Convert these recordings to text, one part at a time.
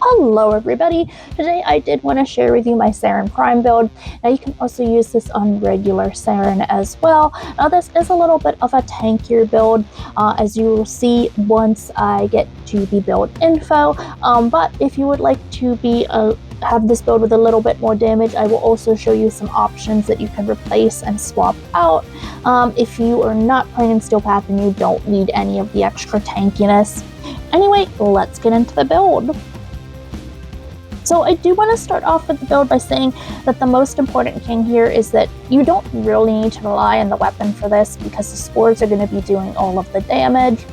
Hello everybody! Today I did want to share with you my Saryn Prime build. Now you can also use this on regular Saryn as well. Now this is a little bit of a tankier build, as you will see once I get to the build info, but if you would like to have this build with a little bit more damage, I will also show you some options that you can replace and swap out if you are not playing in Steel Path and you don't need any of the extra tankiness. Anyway, let's get into the build. So I do want to start off with the build by saying that the most important thing here is that you don't really need to rely on the weapon for this because the spores are going to be doing all of the damage.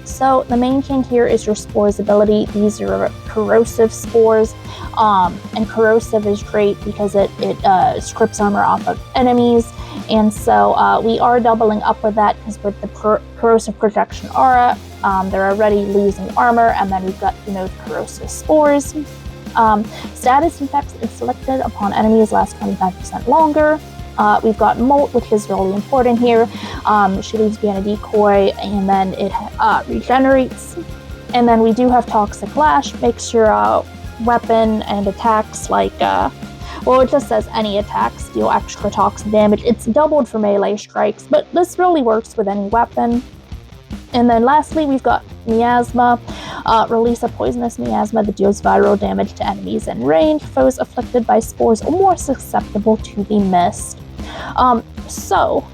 So the main thing here is your spores ability. These are corrosive spores, and corrosive is great because it strips armor off of enemies, and so we are doubling up with that because with the corrosive protection aura, they're already losing armor, and then we've got corrosive spores. Status effects inflicted upon enemies last 25% longer. We've got Molt, which is really important here. She leaves being a decoy, and then it regenerates. And then we do have Toxic Lash, makes your weapon and attacks like, well, it just says any attacks deal extra toxic damage. It's doubled for melee strikes, but this really works with any weapon. And then lastly, we've got Miasma. Release a poisonous miasma that deals viral damage to enemies in range. Foes afflicted by spores are more susceptible to the mist. So,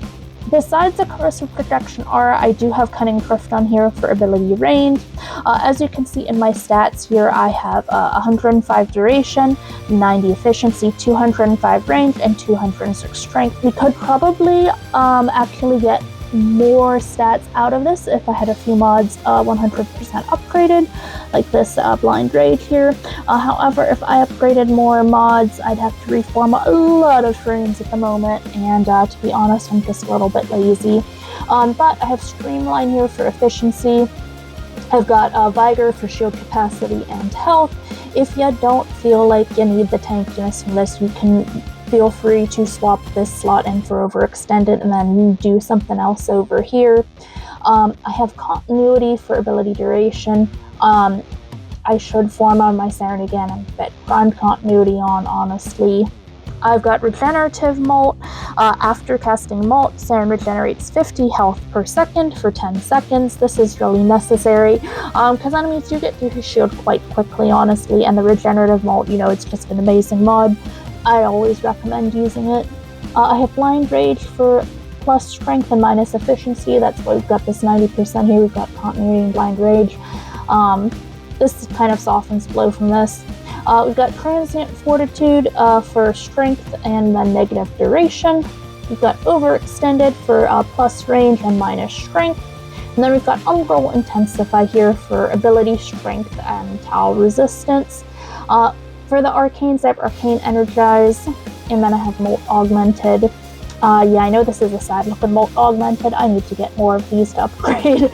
besides the corrosive protection aura, I do have Cunning Drift on here for ability range. As you can see in my stats here, I have 105 duration, 90 efficiency, 205 range, and 206 strength. We could probably actually get more stats out of this if I had a few mods 100% upgraded, like this Blind Rage here. However, if I upgraded more mods, I'd have to reform a lot of frames at the moment, and to be honest, I'm just a little bit lazy. But I have Streamline here for efficiency. I've got Vigor for shield capacity and health. If you don't feel like you need the tankiness from this, you can feel free to swap this slot in for Overextended and then do something else over here. I have Continuity for ability duration. I should form on my Saryn again and fit Prime Continuity on, honestly. I've got Regenerative Molt. After casting Molt, Saryn regenerates 50 health per second for 10 seconds. This is really necessary because enemies do get through his shield quite quickly, honestly, and the Regenerative Molt, it's just an amazing mod. I always recommend using it. I have Blind Rage for plus strength and minus efficiency. That's why we've got this 90% here. We've got Continuity and Blind Rage. This kind of softens blow from this. We've got Transient Fortitude for strength and then negative duration. We've got Overextended for plus range and minus strength. And then we've got Umbral Intensify here for ability strength and Tau resistance. For the Arcanes, I have Arcane Energize, and then I have Molt Augmented. Yeah, I know this is a sad look with Molt Augmented. I need to get more of these to upgrade.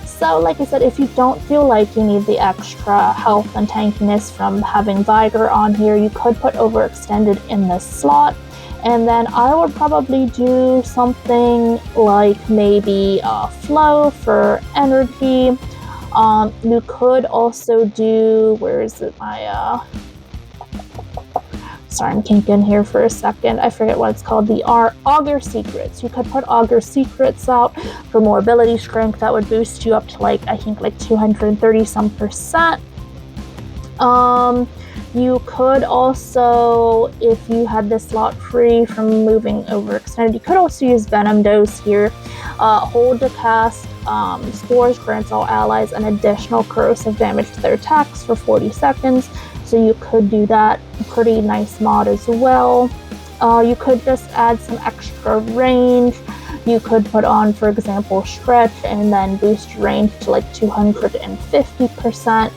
So, like I said, if you don't feel like you need the extra health and tankiness from having Vigor on here, you could put Overextended in this slot. And then I would probably do something like maybe Flow for energy. You could also do, where is it, my, sorry, I'm kinking here for a second, I forget what it's called, the Augur Secrets. You could put Augur Secrets out for more ability strength. That would boost you up to I think 230 some percent. You could also, if you had this slot free from moving Overextended, you could also use Venom Dose here. Hold to cast Spores grants all allies an additional corrosive damage to their attacks for 40 seconds. So you could do that. Pretty nice mod as well. You could just add some extra range. You could put on, for example, Stretch and then boost your range to 250%.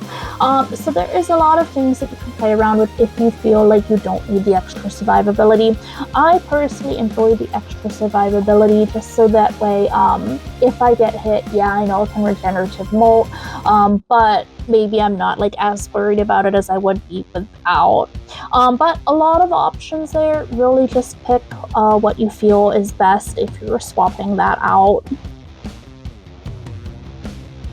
So there is a lot of things that you can play around with if you feel like you don't need the extra survivability. I personally enjoy the extra survivability just so that way, if I get hit, yeah, I know I can Regenerative Molt, but maybe I'm not as worried about it as I would be without. But a lot of options there. Really just pick what you feel is best if you're swapping that out.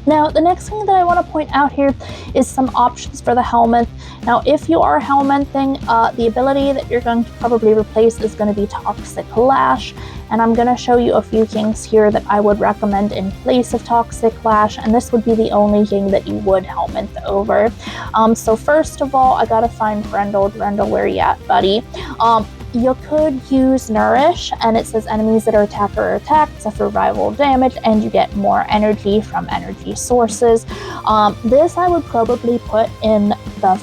Now, the next thing that I want to point out here is some options for the Hellminth. Now, if you are Hellminthing, the ability that you're going to probably replace is going to be Toxic Lash, and I'm going to show you a few things here that I would recommend in place of Toxic Lash, and this would be the only thing that you would Hellminth over. So first of all, I gotta find Grendel. Grendel, where you at, buddy? You could use Nourish, and it says enemies that are attacked or attacked suffer rival damage, and you get more energy from energy sources. This I would probably put in the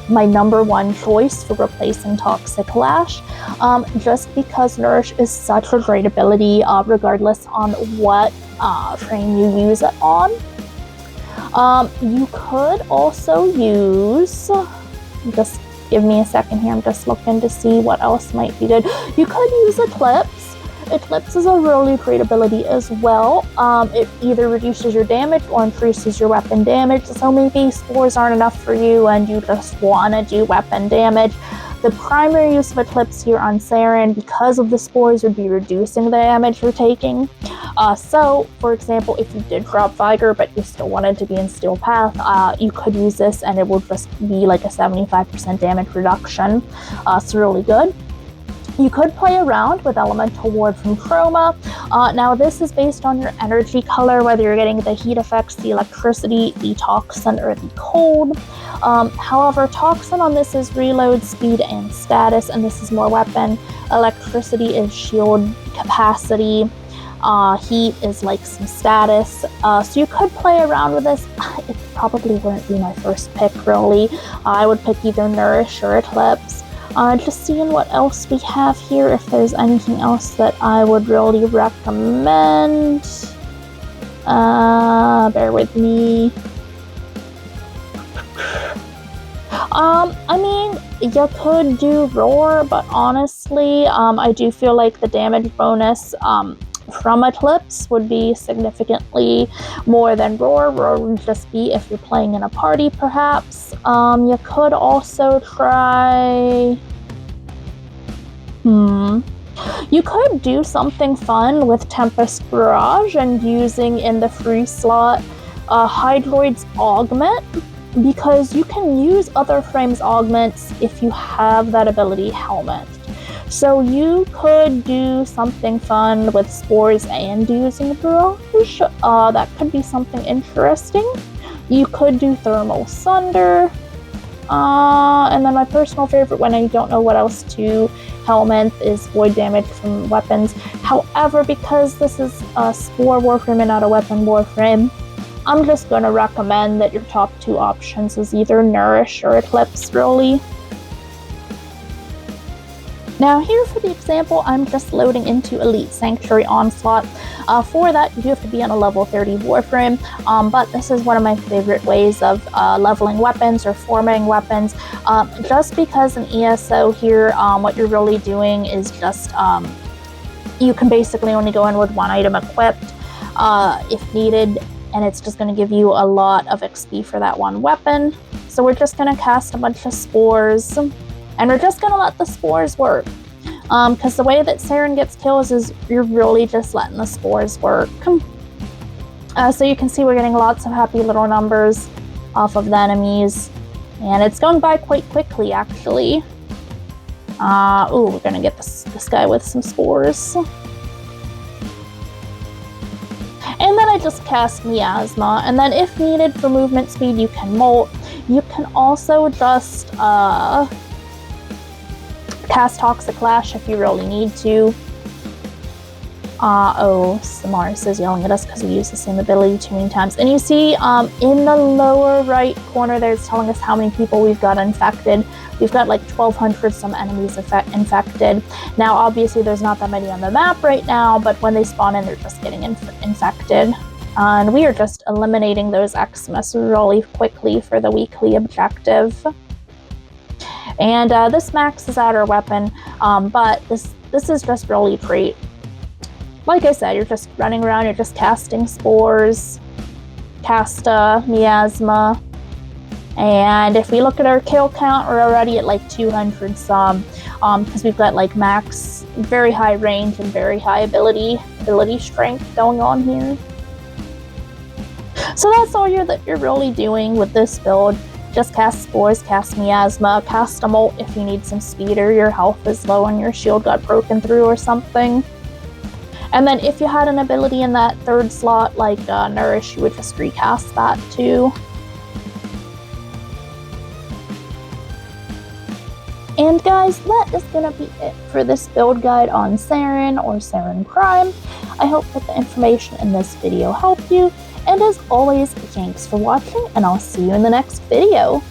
my number one choice for replacing Toxic Lash, just because Nourish is such a great ability, regardless on what frame you use it on. You could also use, just give me a second here, I'm just looking to see what else might be good. You could use Eclipse. Eclipse is a really great ability as well. It either reduces your damage or increases your weapon damage, so maybe spores aren't enough for you and you just want to do weapon damage. The primary use of Eclipse here on Saryn, because of the spores, would be reducing the damage you're taking. So, for example, if you did drop Vigor but you still wanted to be in Steel Path, you could use this and it will just be like a 75% damage reduction. It's really good. You could play around with Elemental Ward from Chroma. Now this is based on your energy color, whether you're getting the heat effects, the electricity, the toxin, or the cold. However, toxin on this is reload, speed, and status, and this is more weapon. Electricity is shield capacity. Heat is like some status. So you could play around with this. It probably wouldn't be my first pick, really. I would pick either Nourish or Eclipse. Just seeing what else we have here, if there's anything else that I would really recommend. Bear with me. I mean, you could do Roar, but honestly, I do feel like the damage bonus from Eclipse would be significantly more than Roar. Roar would just be if you're playing in a party, perhaps. You could also try... You could do something fun with Tempest Barrage and using in the free slot Hydroid's Augment, because you can use other frames augments if you have that ability Hellminth. So you could do something fun with Spores and using Barrage. That could be something interesting. You could do Thermal Sunder. And then my personal favorite, when I don't know what else to Hellminth, is Void Damage from weapons. However, because this is a Spore Warframe and not a Weapon Warframe, I'm just going to recommend that your top two options is either Nourish or Eclipse, really. Now here for the example, I'm just loading into Elite Sanctuary Onslaught. For that, you do have to be on a level 30 Warframe, but this is one of my favorite ways of leveling weapons or formatting weapons, just because in ESO here, what you're really doing is just, you can basically only go in with one item equipped if needed, and it's just going to give you a lot of XP for that one weapon. So we're just going to cast a bunch of spores, and we're just going to let the spores work. Because the way that Saryn gets kills is you're really just letting the spores work. So you can see we're getting lots of happy little numbers off of the enemies. And it's going by quite quickly, actually. Ooh, we're going to get this guy with some spores. And then I just cast Miasma. And then if needed for movement speed, you can molt. You can also just cast Toxic Lash if you really need to. Oh, Samaris is yelling at us because we use the same ability too many times. And you see in the lower right corner there, it's telling us how many people we've got infected. We've got like 1,200 some enemies infected. Now, obviously, there's not that many on the map right now, but when they spawn in, they're just getting infected. And we are just eliminating those Xmas really quickly for the weekly objective. And this maxes out our weapon, but this is just really great. Like I said, you're just running around, you're just casting spores, casta, miasma, and if we look at our kill count, we're already at like 200 some, because we've got like max, very high range and very high ability strength going on here. So that's all that you're really doing with this build. Just cast Spores, cast Miasma, cast a Molt if you need some speed or your health is low and your shield got broken through or something. And then if you had an ability in that third slot, like Nourish, you would just recast that too. And guys, that is going to be it for this build guide on Saryn or Saryn Prime. I hope that the information in this video helped you. And as always, thanks for watching, and I'll see you in the next video.